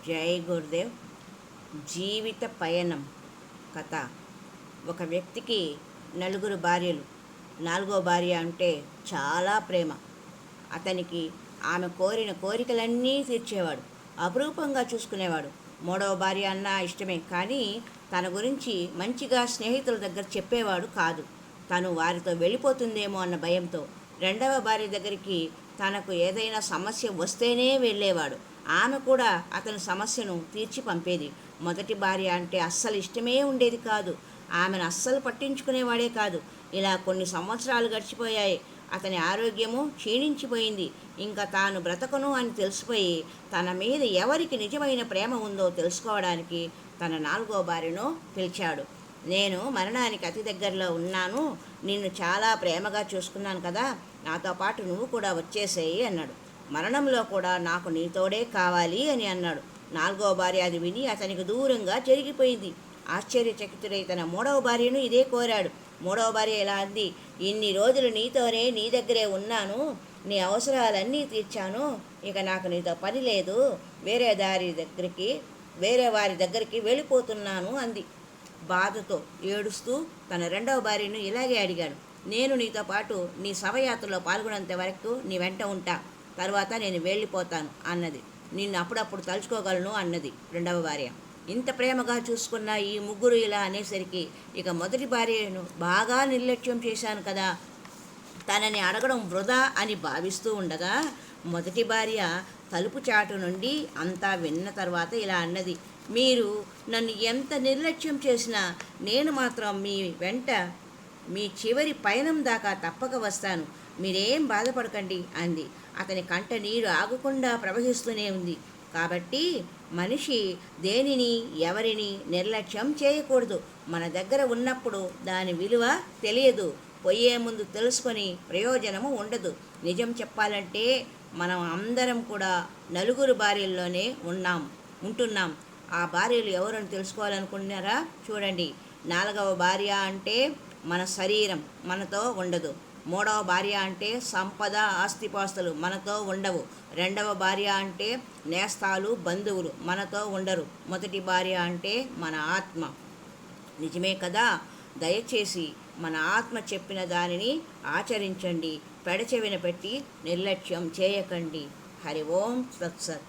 జై గురుదేవ్. జీవిత పయనం కథ. ఒక వ్యక్తికి నలుగురు భార్యలు. నాలుగో భార్య అంటే చాలా ప్రేమ. అతనికి ఆమె కోరిన కోరికలన్నీ తీర్చేవాడు, అపురూపంగా చూసుకునేవాడు. మూడవ భార్య అన్నా ఇష్టమే, కానీ తన గురించి మంచిగా స్నేహితుల దగ్గర చెప్పేవాడు కాదు. తను వారితో వెళ్ళిపోతుందేమో అన్న భయంతో. రెండవ భార్య దగ్గరికి తనకు ఏదైనా సమస్య వస్తేనే వెళ్ళేవాడు. ఆమె కూడా అతని సమస్యను తీర్చి పంపేది. మొదటి భార్య అంటే అస్సలు ఇష్టమే ఉండేది కాదు. ఆమెను అస్సలు పట్టించుకునేవాడే కాదు. ఇలా కొన్ని సంవత్సరాలు గడిచిపోయాయి. అతని ఆరోగ్యము క్షీణించిపోయింది. ఇంకా తాను బ్రతకను అని తెలిసిపోయి తన మీద ఎవరికి నిజమైన ప్రేమ ఉందో తెలుసుకోవడానికి తన నాలుగో భార్యను పిలిచాడు. నేను మరణానికి అతి దగ్గరలో ఉన్నాను, నిన్ను చాలా ప్రేమగా చూసుకున్నాను కదా, నాతో పాటు నువ్వు కూడా వచ్చేసేయి అన్నాడు. మరణంలో కూడా నాకు నీతోడే కావాలి అని అన్నాడు. నాలుగో భార్య అది విని అతనికి దూరంగా జరిగిపోయింది. ఆశ్చర్యచకితుడై తన మూడవ భార్యను ఇదే కోరాడు. మూడవ భార్య ఇలా అంది, ఇన్ని రోజులు నీతోనే నీ దగ్గరే ఉన్నాను, నీ అవసరాలన్నీ తీర్చాను, ఇక నాకు నీతో పని లేదు, వేరే వారి దగ్గరికి వెళ్ళిపోతున్నాను అంది. బాధతో ఏడుస్తూ తన రెండవ భార్యను ఇలాగే అడిగాడు. నేను నీతో పాటు నీ శవయాత్రలో పాల్గొనేంత వరకు నీ వెంట ఉంటా, తర్వాత నేను వెళ్ళిపోతాను అన్నది. నిన్ను అప్పుడప్పుడు తలుచుకోగలను అన్నది రెండవ భార్య. ఇంత ప్రేమగా చూసుకున్న ఈ ముగ్గురు ఇలా అనేసరికి ఇక మొదటి భార్యను బాగా నిర్లక్ష్యం చేశాను కదా, తనని అడగడం వృధా అని భావిస్తూ ఉండగా మొదటి భార్య తలుపు చాటు నుండి అంతా విన్న తర్వాత ఇలా అన్నది, మీరు నన్ను ఎంత నిర్లక్ష్యం చేసినా నేను మాత్రం మీ వెంట మీ చివరి పయనం దాకా తప్పక వస్తాను, మీరేం బాధపడకండి అంది. అతని కంట నీరు ఆగకుండా ప్రవహిస్తూనే ఉంది. కాబట్టి మనిషి దేనిని ఎవరిని నిర్లక్ష్యం చేయకూడదు. మన దగ్గర ఉన్నప్పుడు దాని విలువ తెలియదు, పోయే ముందు తెలుసుకొని ప్రయోజనము ఉండదు. నిజం చెప్పాలంటే మనం అందరం కూడా నలుగురు భార్యల్లోనే ఉంటున్నాం. ఆ భార్యలు ఎవరని తెలుసుకోవాలనుకుంటున్నారా? చూడండి. నాలుగవ భార్య అంటే మన శరీరం, మనతో ఉండదు. మూడవ భార్య అంటే సంపద, ఆస్తిపాస్తులు మనతో ఉండవు. రెండవ భార్య అంటే నేస్తాలు, బంధువులు మనతో ఉండరు. మొదటి భార్య అంటే మన ఆత్మ. నిజమే కదా. దయచేసి మన ఆత్మ చెప్పిన దానిని ఆచరించండి, పెడచెవిన పెట్టి నిర్లక్ష్యం చేయకండి. హరి ఓం తత్సత్.